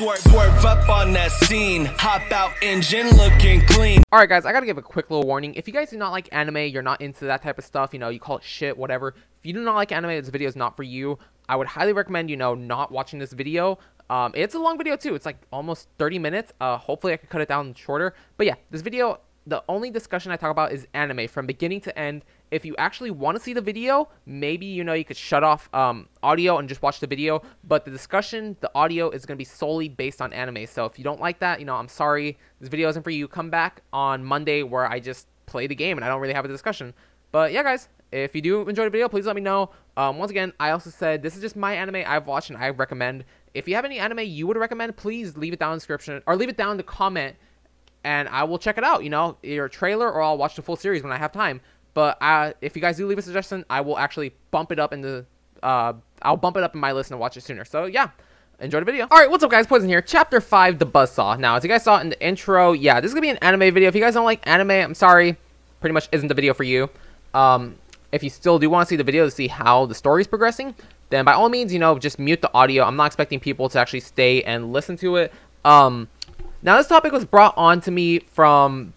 Swerve up on that scene, hop out engine looking clean. Alright guys, I gotta give a quick little warning. If you guys do not like anime, you're not into that type of stuff, you know, you call it shit, whatever. If you do not like anime, this video is not for you. I would highly recommend, you know, not watching this video. It's a long video too. It's like almost 30 minutes. Hopefully I could cut it down shorter. But yeah, this video, the only discussion I talk about is anime from beginning to end. If you actually want to see the video, maybe, you know, you could shut off audio and just watch the video. But the discussion, the audio is going to be solely based on anime. So if you don't like that, you know, I'm sorry. This video isn't for you. Come back on Monday where I just play the game and I don't really have a discussion. But yeah, guys, if you do enjoy the video, please let me know. Once again, I also said this is just my anime I've watched and I recommend. If you have any anime you would recommend, please leave it down in the description or leave it down in the comment and I will check it out. You know, either a trailer or I'll watch the full series when I have time. But if you guys do leave a suggestion, I will actually bump it up in the, I'll bump it up in my list and watch it sooner. So yeah, enjoy the video. All right, what's up guys, Poison here. Chapter 5, The Buzzsaw. Now, as you guys saw in the intro, yeah, this is gonna be an anime video. If you guys don't like anime, I'm sorry, pretty much isn't the video for you. If you still do want to see the video to see how the story is progressing, then by all means, you know, just mute the audio. I'm not expecting people to actually stay and listen to it. Now, this topic was brought on to me from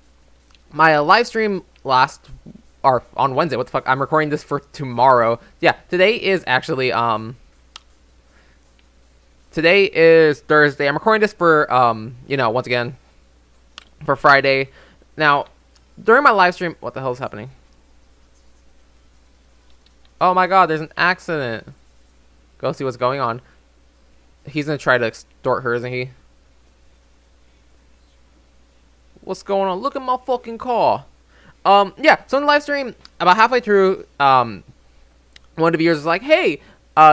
my live stream on Wednesday. What the fuck? I'm recording this for tomorrow. Yeah, today is actually, today is Thursday. I'm recording this for, you know, once again, for Friday. Now, during my live stream, what the hell is happening? Oh my god, there's an accident. Go see what's going on. He's gonna try to extort her, isn't he? What's going on? Look at my fucking car. Yeah, so in the live stream, about halfway through, one of the viewers was like, hey,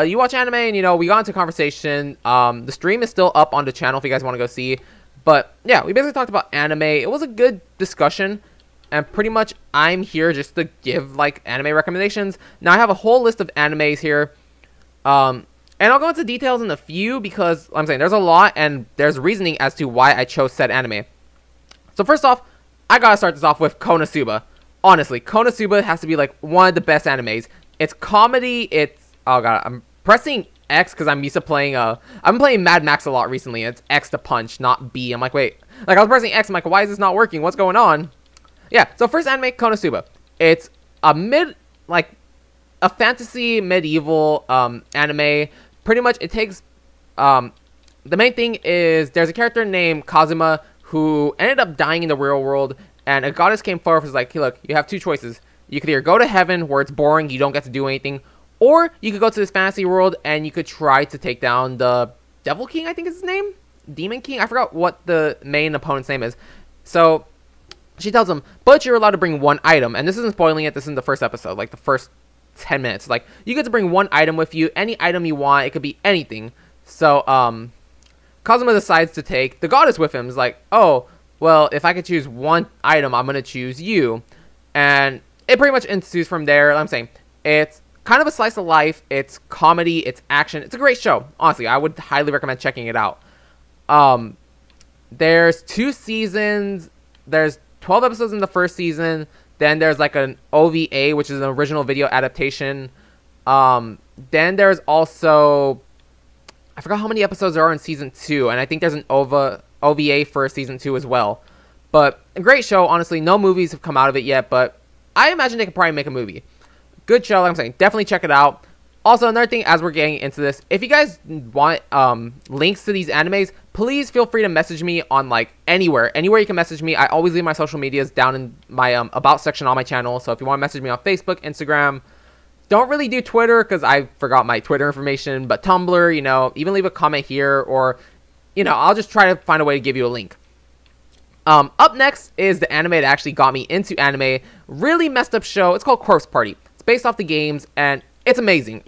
you watch anime? And, you know, we got into conversation. The stream is still up on the channel if you guys want to go see. But, yeah, we basically talked about anime. It was a good discussion. And pretty much, I'm here just to give, like, anime recommendations. Now, I have a whole list of animes here. And I'll go into details in a few because, I'm saying, there's a lot. And there's reasoning as to why I chose said anime. So, first off, I gotta start this off with Konosuba. Honestly, Konosuba has to be like one of the best animes. It's comedy, it's... Oh god, I'm pressing X because I'm used to playing... I'm playing Mad Max a lot recently, and it's X to punch, not B. I'm like, wait. Like, I was pressing X, I'm like, why is this not working? What's going on? Yeah, so first anime, Konosuba. It's a a fantasy medieval anime. Pretty much, it takes... the main thing is, there's a character named Kazuma who ended up dying in the real world, and a goddess came forward and was like, hey, look, you have two choices. You could either go to heaven, where it's boring, you don't get to do anything, or you could go to this fantasy world, and you could try to take down the Devil King, I think is his name? Demon King? I forgot what the main opponent's name is. So, she tells him, but you're allowed to bring one item, and this isn't spoiling it, this is in the first episode, like the first 10 minutes. Like, you get to bring one item with you, any item you want, it could be anything. So, Kazuma decides to take the goddess with him. He's like, oh, well, if I could choose one item, I'm going to choose you. And it pretty much ensues from there. I'm saying, it's kind of a slice of life. It's comedy. It's action. It's a great show. Honestly, I would highly recommend checking it out. There's 2 seasons. There's 12 episodes in the first season. Then there's like an OVA, which is an original video adaptation. Then there's also... I forgot how many episodes there are in Season 2, and I think there's an OVA for Season 2 as well. But, a great show, honestly. No movies have come out of it yet, but I imagine they could probably make a movie. Good show, like I'm saying. Definitely check it out. Also, another thing, as we're getting into this, if you guys want links to these animes, please feel free to message me on, like, anywhere. Anywhere you can message me. I always leave my social medias down in my About section on my channel, so if you want to message me on Facebook, Instagram... Don't really do Twitter because I forgot my Twitter information, but Tumblr, you know, even leave a comment here or, you know, I'll just try to find a way to give you a link. Up next is the anime that actually got me into anime. Really messed up show. It's called Corpse Party. It's based off the games and it's amazing.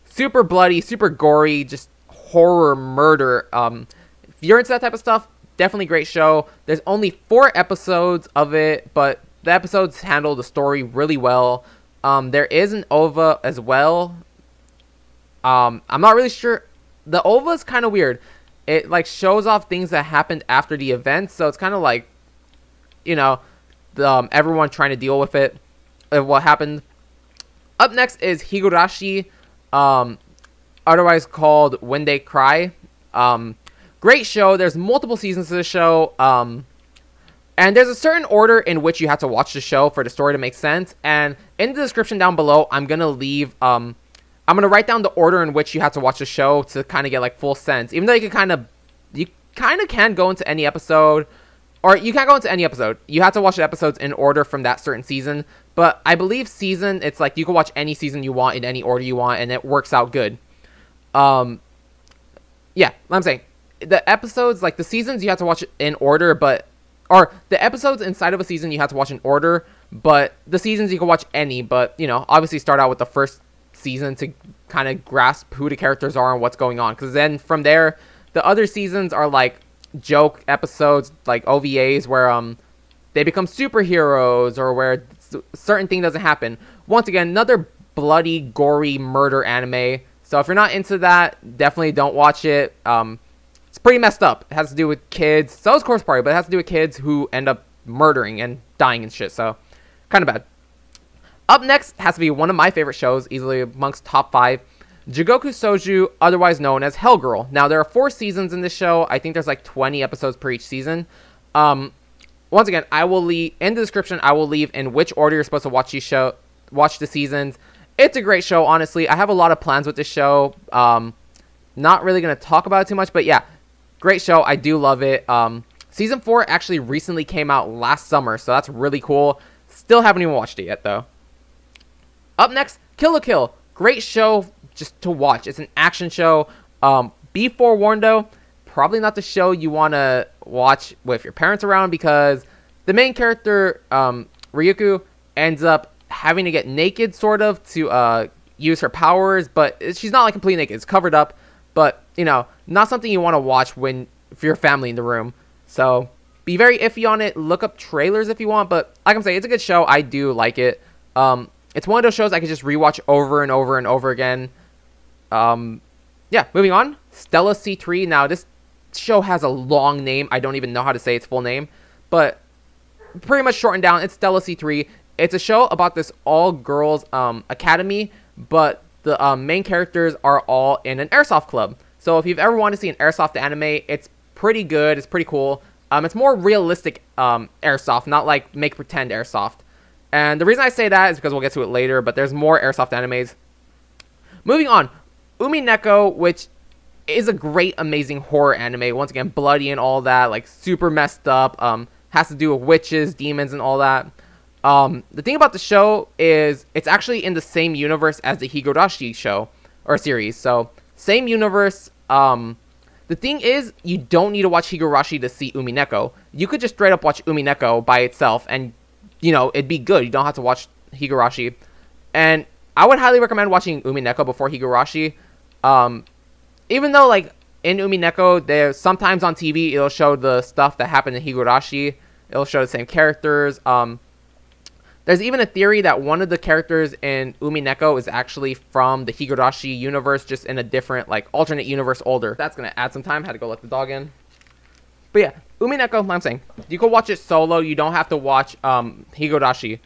Super bloody, super gory, just horror, murder. If you're into that type of stuff, definitely great show. There's only 4 episodes of it, but the episodes handle the story really well. There is an OVA as well. I'm not really sure. The OVA is kind of weird. It, like, shows off things that happened after the event. So, it's kind of like, you know, everyone trying to deal with it. What happened. Up next is Higurashi, otherwise called When They Cry. Great show. There's multiple seasons to the show. And there's a certain order in which you have to watch the show for the story to make sense. And in the description down below, I'm going to leave, I'm going to write down the order in which you have to watch the show to kind of get like full sense. Even though you kind of can go into any episode, or you can't go into any episode. You have to watch the episodes in order from that certain season. But I believe season, it's like you can watch any season you want in any order you want, and it works out good. Yeah, I'm saying the episodes, like the seasons, you have to watch it in order, or the episodes inside of a season you have to watch in order, but the seasons you can watch any, but, you know, obviously start out with the first season to kind of grasp who the characters are and what's going on, because then from there, the other seasons are like joke episodes, like OVAs, where they become superheroes, or where certain thing doesn't happen. Once again, another bloody, gory murder anime, so if you're not into that, definitely don't watch it. It's pretty messed up. It has to do with kids. So is Course Party, but it has to do with kids who end up murdering and dying and shit. So, kind of bad. Up next has to be one of my favorite shows, easily amongst top 5. Jigoku Shoujo, otherwise known as Hell Girl. Now, there are 4 seasons in this show. I think there's like 20 episodes per each season. Once again, I will leave in the description. I will leave in which order you're supposed to watch the seasons. It's a great show, honestly. I have a lot of plans with this show. Not really going to talk about it too much, but yeah. Great show. I do love it. Season 4 actually recently came out last summer, so that's really cool. Still haven't even watched it yet, though. Up next, Kill la Kill. Great show just to watch. It's an action show. Be forewarned, though. Probably not the show you want to watch with your parents around, because the main character, Ryuko, ends up having to get naked, sort of, to use her powers, but she's not like completely naked. It's covered up. But, you know, not something you want to watch if you're family in the room. So, be very iffy on it. Look up trailers if you want. But, like I'm saying, it's a good show. I do like it. It's one of those shows I can just rewatch over and over and over again. Yeah, moving on. Stella C3. Now, this show has a long name. I don't even know how to say its full name. But, pretty much shortened down, it's Stella C3. It's a show about this all-girls academy, but the main characters are all in an airsoft club. So if you've ever wanted to see an airsoft anime, it's pretty good. It's pretty cool. It's more realistic airsoft, not like make pretend airsoft. And the reason I say that is because we'll get to it later, but there's more airsoft animes. Moving on, Umineko, which is a great, amazing horror anime. Once again, bloody and all that, like super messed up. Has to do with witches, demons, and all that. The thing about the show is it's actually in the same universe as the Higurashi show or series. So same universe. The thing is, you don't need to watch Higurashi to see Umineko. You could just straight up watch Umineko by itself, and you know it'd be good. You don't have to watch Higurashi. And I would highly recommend watching Umineko before Higurashi. Even though like in Umineko, there's sometimes on TV it'll show the stuff that happened in Higurashi. It'll show the same characters. There's even a theory that one of the characters in Umineko is actually from the Higurashi universe, just in a different, like, alternate universe older. That's going to add some time. Had to go let the dog in. But yeah, Umineko, I'm saying, you can watch it solo. You don't have to watch Higurashi.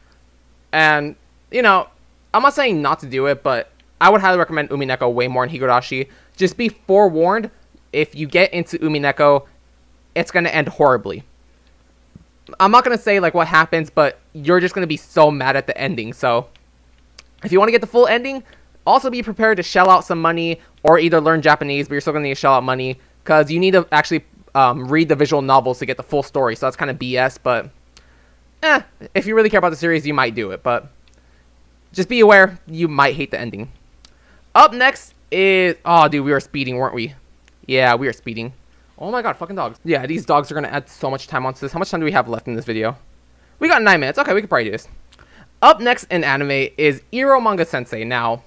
And, you know, I'm not saying not to do it, but I would highly recommend Umineko way more than Higurashi. Just be forewarned, if you get into Umineko, it's going to end horribly. I'm not going to say, like, what happens, but you're just going to be so mad at the ending. So, if you want to get the full ending, also be prepared to shell out some money, or either learn Japanese, but you're still going to need to shell out money, because you need to actually read the visual novels to get the full story. So, that's kind of BS, but, if you really care about the series, you might do it. But, just be aware, you might hate the ending. Up next is, oh, dude, we were speeding, weren't we? Yeah, we were speeding. Oh my god, fucking dogs. Yeah, these dogs are going to add so much time onto this. How much time do we have left in this video? We got 9 minutes. Okay, we could probably do this. Up next in anime is Iro Manga Sensei. Now,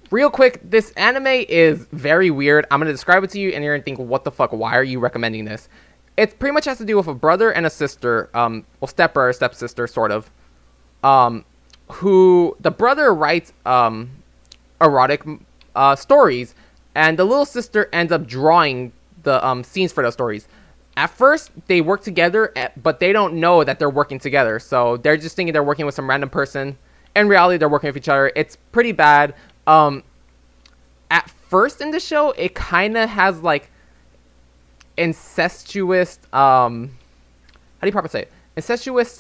real quick, this anime is very weird. I'm going to describe it to you, and you're going to think, what the fuck, why are you recommending this? It pretty much has to do with a brother and a sister, well, stepbrother, stepsister, sort of, who, the brother writes erotic stories, and the little sister ends up drawing the scenes for those stories. At first, they work together, but they don't know that they're working together. So they're just thinking they're working with some random person. In reality, they're working with each other. It's pretty bad. At first in the show, it kind of has like, incestuous how do you properly say it? Incestuous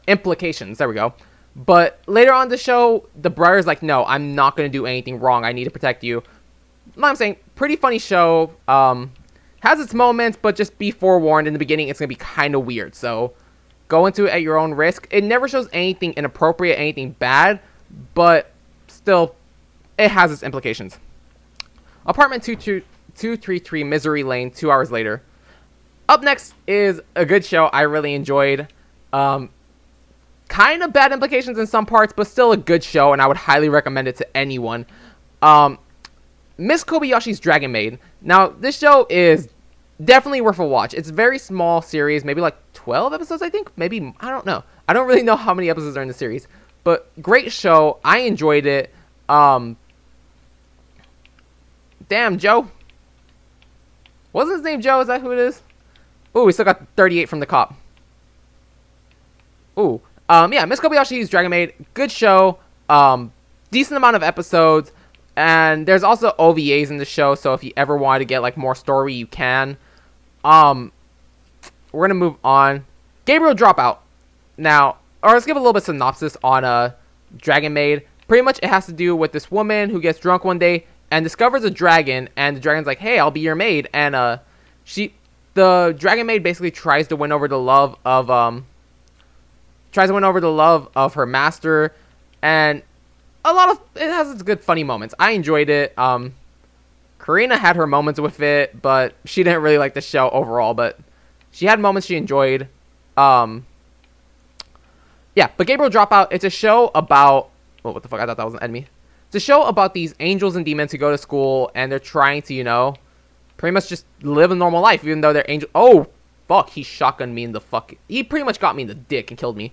implications. There we go. But later on in the show, the brother's like, no, I'm not going to do anything wrong. I need to protect you. Like I'm saying, pretty funny show. Has its moments, but just be forewarned, in the beginning, it's going to be kind of weird. So go into it at your own risk. It never shows anything inappropriate, anything bad, but still, it has its implications. Apartment 233 Misery Lane, 2 hours later. Up next is a good show I really enjoyed. Kind of bad implications in some parts, but still a good show, and I would highly recommend it to anyone. Miss Kobayashi's Dragon Maid. Now, this show is definitely worth a watch. It's a very small series, maybe like 12 episodes, I think? Maybe, I don't know. I don't really know how many episodes are in the series. But great show. I enjoyed it. Damn, Joe. Wasn't his name Joe? Is that who it is? Ooh, we still got 38 from the cop. Ooh. Yeah, Miss Kobayashi's Dragon Maid. Good show. Decent amount of episodes. And there's also OVAs in the show, so if you ever wanted to get like more story, you can. We're gonna move on. Gabriel Dropout. Now, or let's give a little bit of synopsis on Dragon Maid. Pretty much it has to do with this woman who gets drunk one day and discovers a dragon, and the dragon's like, hey, I'll be your maid. And the Dragon Maid basically tries to win over the love of her master, and it has its good funny moments. I enjoyed it. Karina had her moments with it, but she didn't really like the show overall, but she had moments she enjoyed. Yeah, but Gabriel Dropout, it's a show about, oh, what the fuck, I thought that was an enemy. It's a show about these angels and demons who go to school, and they're trying to, pretty much just live a normal life, even though they're angels. Oh, fuck, he shotgunned me in the fuck. He pretty much got me in the dick and killed me.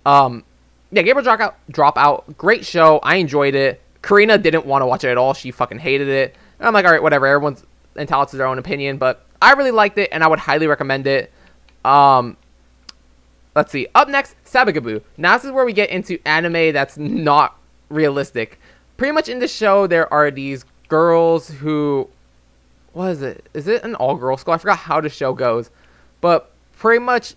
Yeah, Gabriel Dropout, great show. I enjoyed it. Karina didn't want to watch it at all. She fucking hated it. And I'm like, all right, whatever. Everyone's entitled to their own opinion, but I really liked it, and I would highly recommend it. Let's see. Up next, Sabagaboo. Now, this is where we get into anime that's not realistic. Pretty much in the show, there are these girls who... What is it? Is it an all-girl school? I forgot how the show goes. But pretty much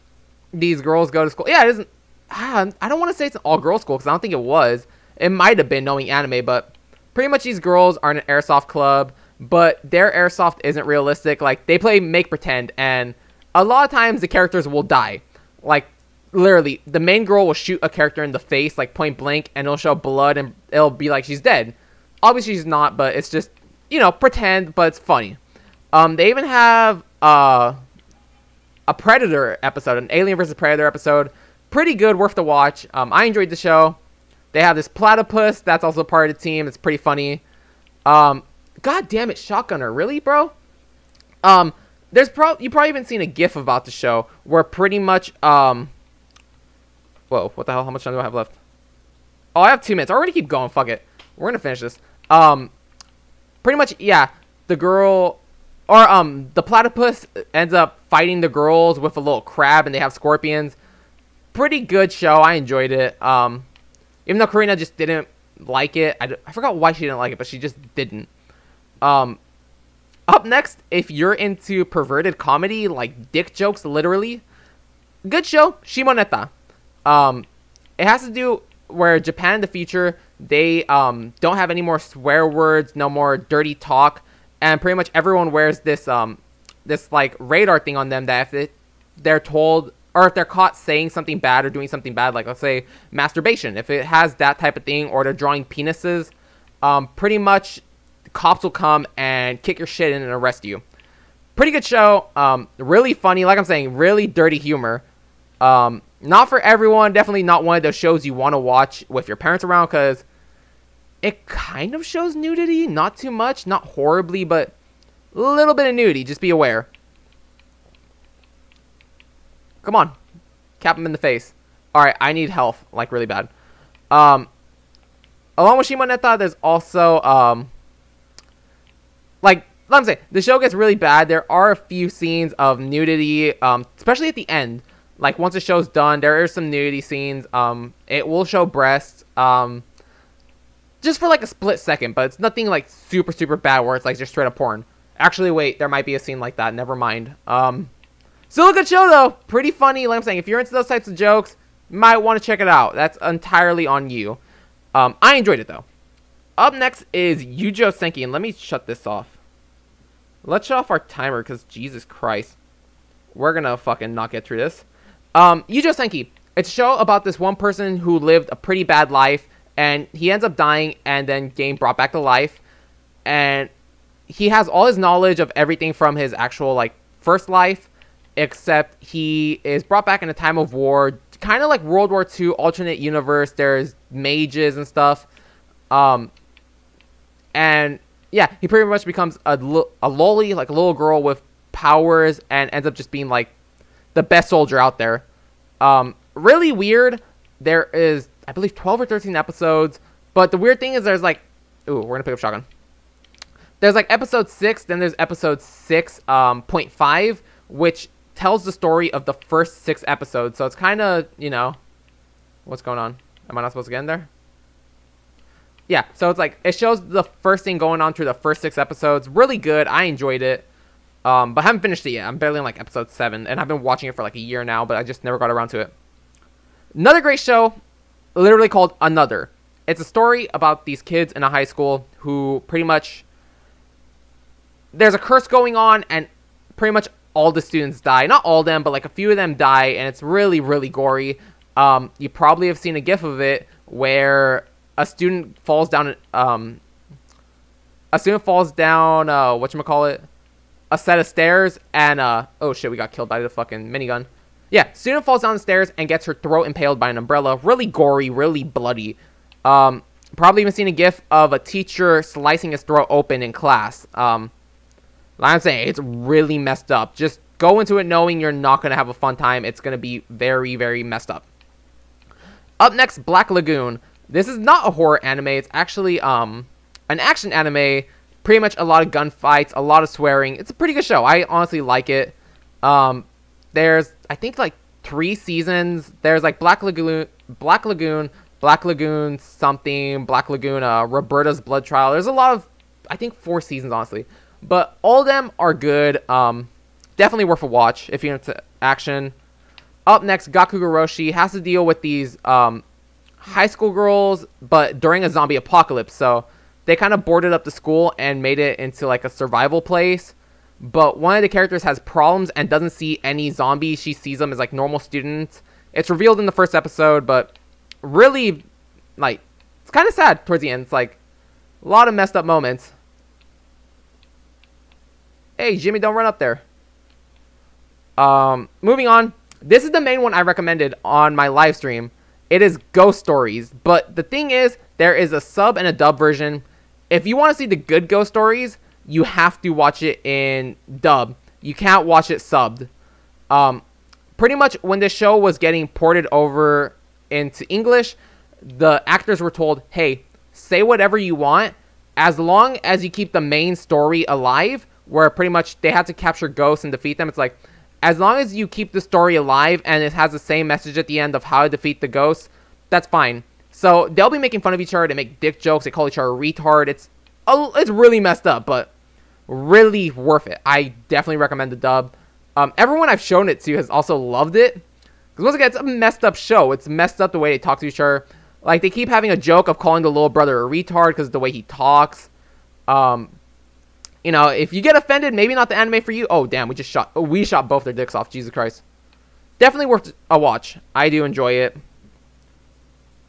these girls go to school. Yeah, it isn't... I don't want to say it's an all-girl school, because I don't think it was. It might have been, knowing anime, but pretty much these girls are in an airsoft club, but their airsoft isn't realistic. Like, they play make-pretend, and a lot of times the characters will die. Like, literally, the main girl will shoot a character in the face, like, point blank, and it'll show blood, and it'll be like she's dead. Obviously, she's not, but it's just, pretend, but it's funny. They even have a Predator episode, an Alien vs. Predator episode. Pretty good, worth the watch. I enjoyed the show. They have this platypus that's also part of the team. It's pretty funny. God damn it, Shotgunner. Really, bro? You probably even seen a GIF about the show where pretty much, whoa, what the hell? How much time do I have left? Oh, I have 2 minutes. I already keep going. Fuck it. We're gonna finish this. Pretty much, yeah, the girl, or, the platypus ends up fighting the girls with a little crab, and they have scorpions. Pretty good show. I enjoyed it. Even though Karina just didn't like it. I forgot why she didn't like it, but she just didn't. Up next, if you're into perverted comedy, like dick jokes, literally, good show, Shimoneta. It has to do where Japan in the future, they don't have any more swear words, no more dirty talk, and pretty much everyone wears this this like radar thing on them that if they're told, or if they're caught saying something bad or doing something bad, like let's say masturbation, if it has that type of thing, or they're drawing penises, pretty much cops will come and kick your shit in and arrest you. Pretty good show. Really funny. Like I'm saying, really dirty humor. Not for everyone. Definitely not one of those shows you want to watch with your parents around, because it kind of shows nudity. Not too much. Not horribly, but a little bit of nudity. Just be aware. Come on. Cap him in the face. Alright, I need health. Like, really bad. Along with Shimoneta, there's also, like I'm saying, the show gets really bad. There are a few scenes of nudity, especially at the end. Like, once the show's done, there are some nudity scenes. It will show breasts, just for, like, a split second. But it's nothing, like, super, super bad where it's, like, just straight up porn. Actually, wait, there might be a scene like that. Never mind. Still a good show, though. Pretty funny. Like I'm saying, if you're into those types of jokes, you might want to check it out. That's entirely on you. I enjoyed it, though. Up next is Yujo Senki, and let me shut this off. Let's shut off our timer, because Jesus Christ. We're gonna fucking not get through this. Yujo Senki. It's a show about this one person who lived a pretty bad life, and he ends up dying and then getting brought back to life. And he has all his knowledge of everything from his actual, like, first life, except he is brought back in a time of war, kind of like World War II alternate universe. There's mages and stuff. And yeah, he pretty much becomes a loli, like a little girl with powers, and ends up just being like the best soldier out there. Really weird. There is, I believe, 12 or 13 episodes, but the weird thing is there's like, ooh, we're gonna pick up shotgun. There's like episode 6, then there's episode 6.5, which tells the story of the first 6 episodes. So it's kind of, you know, what's going on? Am I not supposed to get in there? Yeah, so it's like, it shows the first thing going on through the first 6 episodes. Really good. I enjoyed it. But I haven't finished it yet. I'm barely on like episode 7, and I've been watching it for like a year now, but I just never got around to it. Another great show, literally called Another. It's a story about these kids in a high school who pretty much, there's a curse going on, and pretty much all the students die. Not all of them, but like a few of them die, and it's really, really gory. You probably have seen a gif of it where a student falls down, whatchamacallit, a set of stairs, and, oh shit, we got killed by the fucking minigun. Yeah, student falls down the stairs and gets her throat impaled by an umbrella. Really gory, really bloody. Probably even seen a gif of a teacher slicing his throat open in class. Like I'm saying, it's really messed up. Just go into it knowing you're not going to have a fun time. It's going to be very, very messed up. Up next, Black Lagoon. This is not a horror anime. It's actually an action anime. Pretty much a lot of gunfights, a lot of swearing. It's a pretty good show. I honestly like it. There's, I think, like 3 seasons. There's like Black Lagoon something, Black Lagoon, Roberta's Blood Trial. There's a lot of, I think, 4 seasons, honestly. But all of them are good. Definitely worth a watch if you're into action. Up next, Gakugoroshi has to deal with these high school girls, but during a zombie apocalypse. So they kind of boarded up the school and made it into like a survival place. But one of the characters has problems and doesn't see any zombies. She sees them as like normal students. It's revealed in the first episode, but really, like, it's kind of sad towards the end. It's like a lot of messed up moments. Hey, Jimmy, don't run up there. Moving on. This is the main one I recommended on my live stream. It is Ghost Stories. But the thing is, there is a sub and a dub version. If you want to see the good Ghost Stories, you have to watch it in dub. You can't watch it subbed. Pretty much when this show was getting ported over into English, the actors were told, hey, say whatever you want as long as you keep the main story alive, where pretty much they had to capture ghosts and defeat them. It's like, as long as you keep the story alive and it has the same message at the end of how to defeat the ghosts, that's fine. So they'll be making fun of each other. They make dick jokes. They call each other retard. It's really messed up, but really worth it. I definitely recommend the dub. Everyone I've shown it to has also loved it. Because once again, it's a messed up show. It's messed up the way they talk to each other. Like, they keep having a joke of calling the little brother a retard because of the way he talks. You know, if you get offended, maybe not the anime for you. Oh, damn, we shot both their dicks off. Jesus Christ. Definitely worth a watch. I do enjoy it.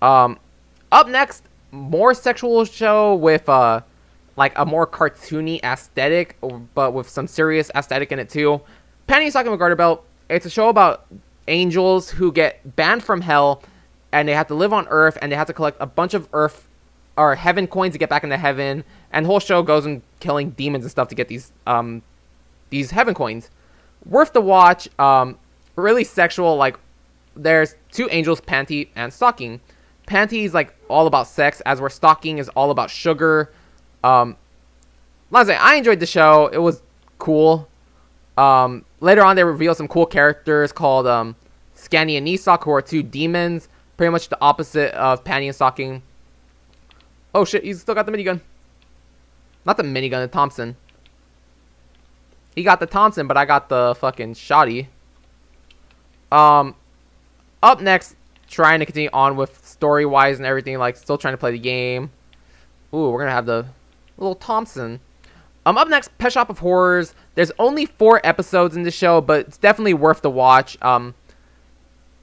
Up next, more sexual show with, like, a more cartoony aesthetic, but with some serious aesthetic in it, too. Panty Stocking with Garter Belt. It's a show about angels who get banned from hell, and they have to live on Earth, and they have to collect a bunch of Earth or heaven coins to get back into heaven. And the whole show goes and killing demons and stuff to get these heaven coins. Worth the watch. Really sexual. Like, there's 2 angels, Panty and Stocking. Panty is like all about sex, as where Stocking is all about sugar. Like I say, I enjoyed the show. It was cool. Later on, they reveal some cool characters called Scanny and Nisock, who are 2 demons. Pretty much the opposite of Panty and Stocking. Oh shit, he's still got the minigun. Not the minigun, the Thompson. He got the Thompson, but I got the fucking shoddy. Up next, trying to continue on with story-wise and everything, like still trying to play the game. Ooh, we're gonna have the little Thompson. Up next, Pet Shop of Horrors. There's only 4 episodes in the show, but it's definitely worth the watch. Not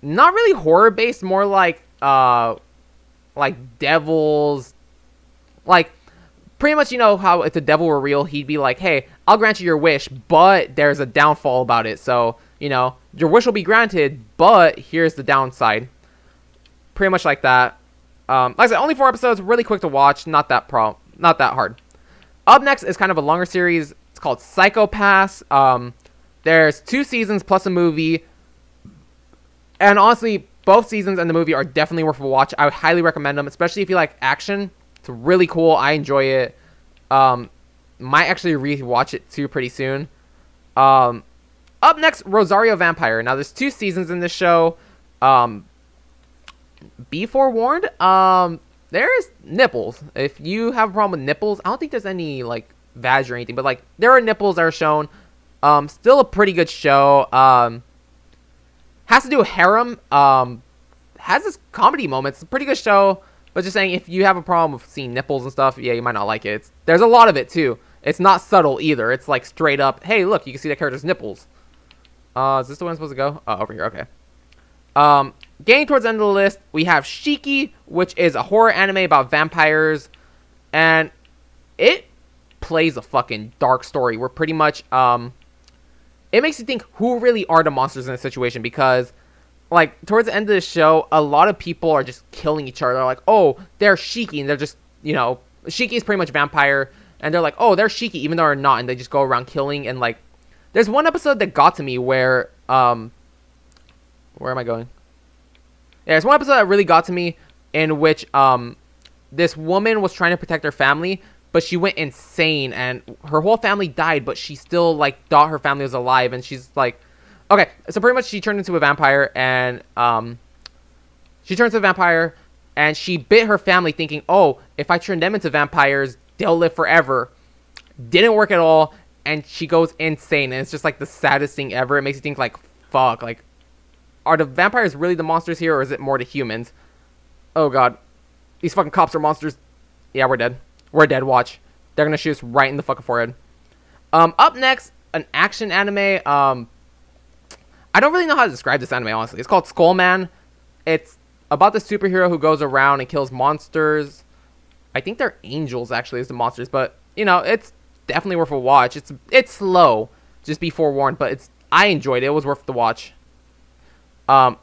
really horror-based, more like devils, like pretty much, you know how if the devil were real, he'd be like, hey, I'll grant you your wish, but there's a downfall about it. So, you know, your wish will be granted, but here's the downside. Pretty much like that. Like I said, only 4 episodes, really quick to watch, not that hard. Up next is kind of a longer series. It's called Psycho-Pass. There's 2 seasons plus a movie. And honestly, both seasons and the movie are definitely worth a watch. I would highly recommend them, especially if you like action. It's really cool. I enjoy it. Might actually re-watch it too pretty soon. Up next, Rosario Vampire. Now, there's 2 seasons in this show. Be forewarned. There's nipples. If you have a problem with nipples, I don't think there's any like vag or anything, but like there are nipples that are shown. Still a pretty good show. Has to do with harem. Has this comedy moments. It's a pretty good show. But just saying, if you have a problem with seeing nipples and stuff, yeah, you might not like it. There's a lot of it too. It's not subtle either. It's like straight up, hey, look, you can see the character's nipples. Is this the one I'm supposed to go? Oh, over here, okay. Getting towards the end of the list, we have Shiki, which is a horror anime about vampires. And it plays a fucking dark story where pretty much, it makes you think who really are the monsters in this situation, because like towards the end of the show, a lot of people are just killing each other. They're like, oh, they're Shiki, and they're just, you know, Shiki is pretty much vampire, and they're like, oh, they're Shiki, even though they're not, and they just go around killing. And like, there's one episode that got to me where am I going? Yeah, there's one episode that really got to me in which this woman was trying to protect her family, but she went insane and her whole family died, but she still like thought her family was alive, and she's like, okay, so pretty much she turned into a vampire, and she bit her family thinking, oh, if I turn them into vampires, they'll live forever. Didn't work at all, and she goes insane, and it's just like the saddest thing ever. It makes you think like, fuck, like, are the vampires really the monsters here, or is it more the humans? Oh god, these fucking cops are monsters. Yeah, we're dead. We're dead, watch. They're gonna shoot us right in the fucking forehead. Up next, an action anime. I don't really know how to describe this anime, honestly. It's called Skullman. It's about the superhero who goes around and kills monsters. I think they're angels, actually, as the monsters. But, you know, it's definitely worth a watch. It's slow. Just be forewarned. But I enjoyed it. It was worth the watch. Up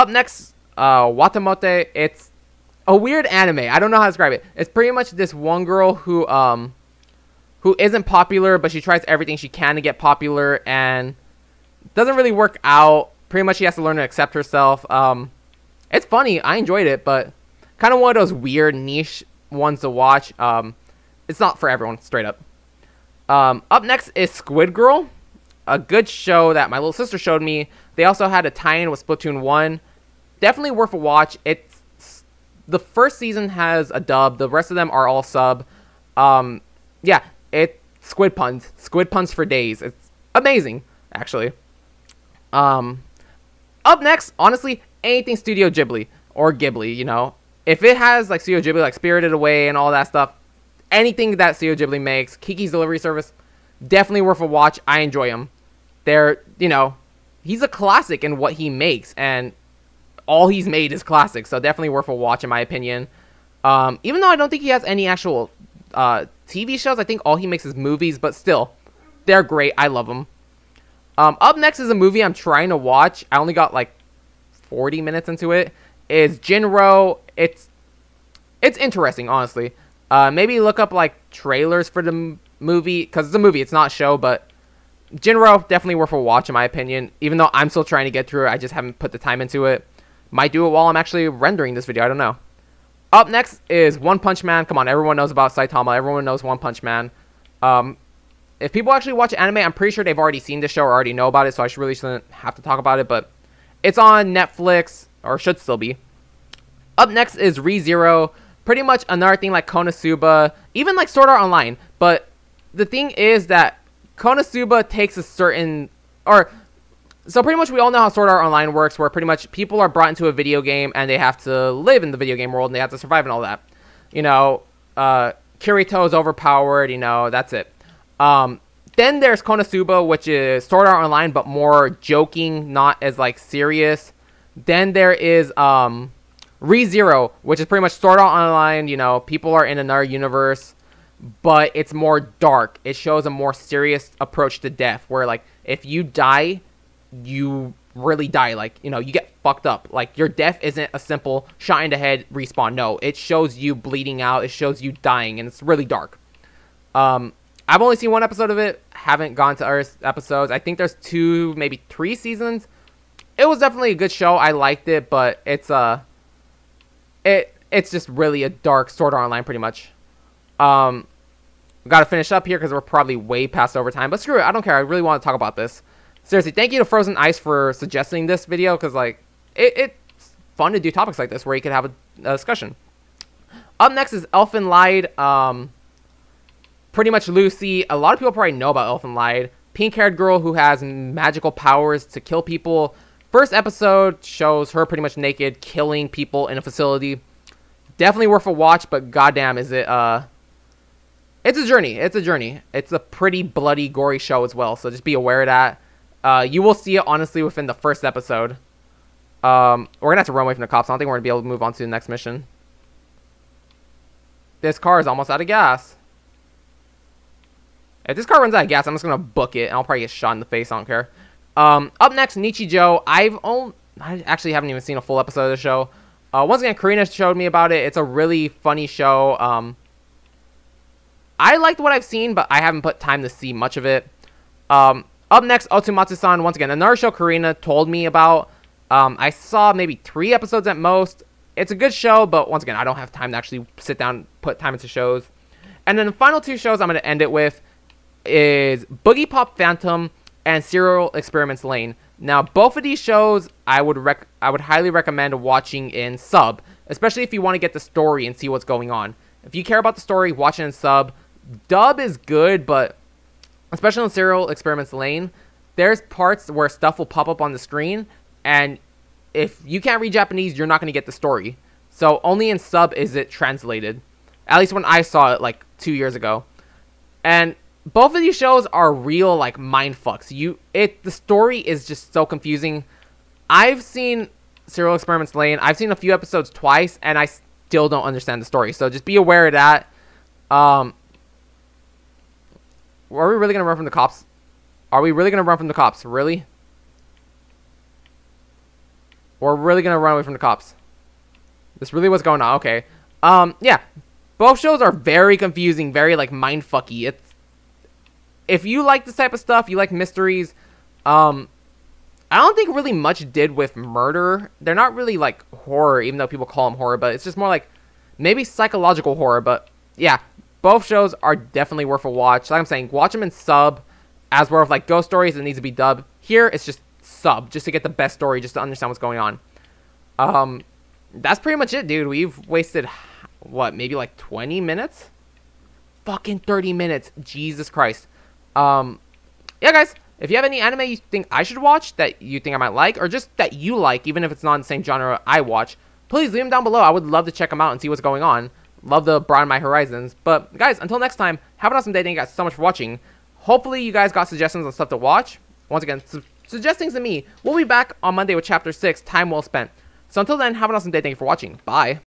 next, Watamote. It's a weird anime. I don't know how to describe it. It's pretty much this one girl who isn't popular, but she tries everything she can to get popular, and doesn't really work out. Pretty much she has to learn to accept herself. It's funny. I enjoyed it, but kind of one of those weird niche ones to watch. It's not for everyone, straight up. Up next is Squid Girl, a good show that my little sister showed me. They also had a tie-in with Splatoon 1. Definitely worth a watch. The first season has a dub. The rest of them are all sub. Yeah, it's squid puns. Squid puns for days. It's amazing, actually. Up next, honestly, anything Studio Ghibli or Ghibli, you know. If it has like Studio Ghibli, like Spirited Away and all that stuff, anything that Studio Ghibli makes, Kiki's Delivery Service, definitely worth a watch. I enjoy him. They're, you know, he's a classic in what he makes, and all he's made is classic, so definitely worth a watch in my opinion. Even though I don't think he has any actual TV shows, I think all he makes is movies, but still, they're great. I love them. Up next is a movie I'm trying to watch. I only got like 40 minutes into it. Is Jinro. It's interesting, honestly. Maybe look up like trailers for the movie, because it's a movie, it's not a show, but Jinro, definitely worth a watch in my opinion. Even though I'm still trying to get through it, I just haven't put the time into it. Might do it while I'm actually rendering this video, I don't know. Up next is One Punch Man. Come on, everyone knows about Saitama. Everyone knows One Punch Man. If people actually watch anime, I'm pretty sure they've already seen this show or already know about it, so I really shouldn't have to talk about it, but it's on Netflix, or should still be. Up next is ReZero. Pretty much another thing like Konosuba, even like Sword Art Online. But the thing is that Konosuba takes a certain, so pretty much we all know how Sword Art Online works, where pretty much people are brought into a video game and they have to live in the video game world and they have to survive and all that. You know, Kirito is overpowered, you know, that's it. Then there's Konosuba, which is Sword Art Online, but more joking, not as, like, serious. Then there is, ReZero, which is pretty much Sword Art Online, you know, people are in another universe, but it's more dark. It shows a more serious approach to death, where, like, if you die, you really die. Like, you know, you get fucked up. Like, your death isn't a simple shot in the head, respawn. No, it shows you bleeding out. It shows you dying, and it's really dark. I've only seen one episode of it. Haven't gone to other episodes. I think there's 2, maybe 3 seasons. It was definitely a good show. I liked it, but it's just really a dark Sword Art Online, pretty much. Got to finish up here because we're probably way past overtime. But screw it. I don't care. I really want to talk about this. Seriously, thank you to Frozen Ice for suggesting this video, because, like, it's fun to do topics like this where you can have a discussion. Up next is Elfen Lied. Pretty much Lucy. A lot of people probably know about Elfen Lied. Pink-haired girl who has magical powers to kill people. First episode shows her pretty much naked, killing people in a facility. Definitely worth a watch, but goddamn is it, it's a journey. It's a journey. It's a pretty bloody, gory show as well, so just be aware of that. You will see it, honestly, within the first episode. We're gonna have to run away from the cops. I don't think we're gonna be able to move on to the next mission. This car is almost out of gas. If this car runs out of gas, I'm just gonna book it, and I'll probably get shot in the face. I don't care. Up next, Nichijou. I actually haven't even seen a full episode of the show. Once again, Karina showed me about it. It's a really funny show. I liked what I've seen, but I haven't put time to see much of it. Up next, Otsumatsu-san. Once again, another show Karina told me about. I saw maybe 3 episodes at most. It's a good show, but once again, I don't have time to actually sit down and put time into shows. And then the final 2 shows I'm going to end it with is Boogie Pop Phantom and Serial Experiments Lane. Now, both of these shows I would highly recommend watching in sub, especially if you want to get the story and see what's going on. If you care about the story, watch it in sub. Dub is good, but especially in Serial Experiments Lane, there's parts where stuff will pop up on the screen, and if you can't read Japanese, you're not going to get the story. So only in sub is it translated. At least when I saw it like 2 years ago. And both of these shows are real, like, mind fucks. The story is just so confusing. I've seen Serial Experiments Lane. I've seen a few episodes twice, and I still don't understand the story. So just be aware of that. Are we really gonna run from the cops? Are we really gonna run from the cops? Really? We're really gonna run away from the cops. This really what's going on. Okay. Yeah. Both shows are very confusing, very, like, mind fucky. If you like this type of stuff, you like mysteries, I don't think really much did with murder. They're not really, like, horror, even though people call them horror, but it's just more like maybe psychological horror. But yeah, both shows are definitely worth a watch. Like I'm saying, watch them in sub. As well as, like, ghost stories, it needs to be dubbed. Here, it's just sub, just to get the best story, just to understand what's going on. That's pretty much it, dude. We've wasted, what, maybe like 20 minutes? Fucking 30 minutes. Jesus Christ. Yeah, guys, if you have any anime you think I should watch that you think I might like, or just that you like, even if it's not in the same genre I watch, please leave them down below. I would love to check them out and see what's going on. Love to broaden my horizons. But guys, until next time, have an awesome day. Thank you guys so much for watching. Hopefully you guys got suggestions on stuff to watch. Once again, suggest things to me. We'll be back on Monday with Chapter 6, Time Well Spent. So until then, have an awesome day. Thank you for watching. Bye.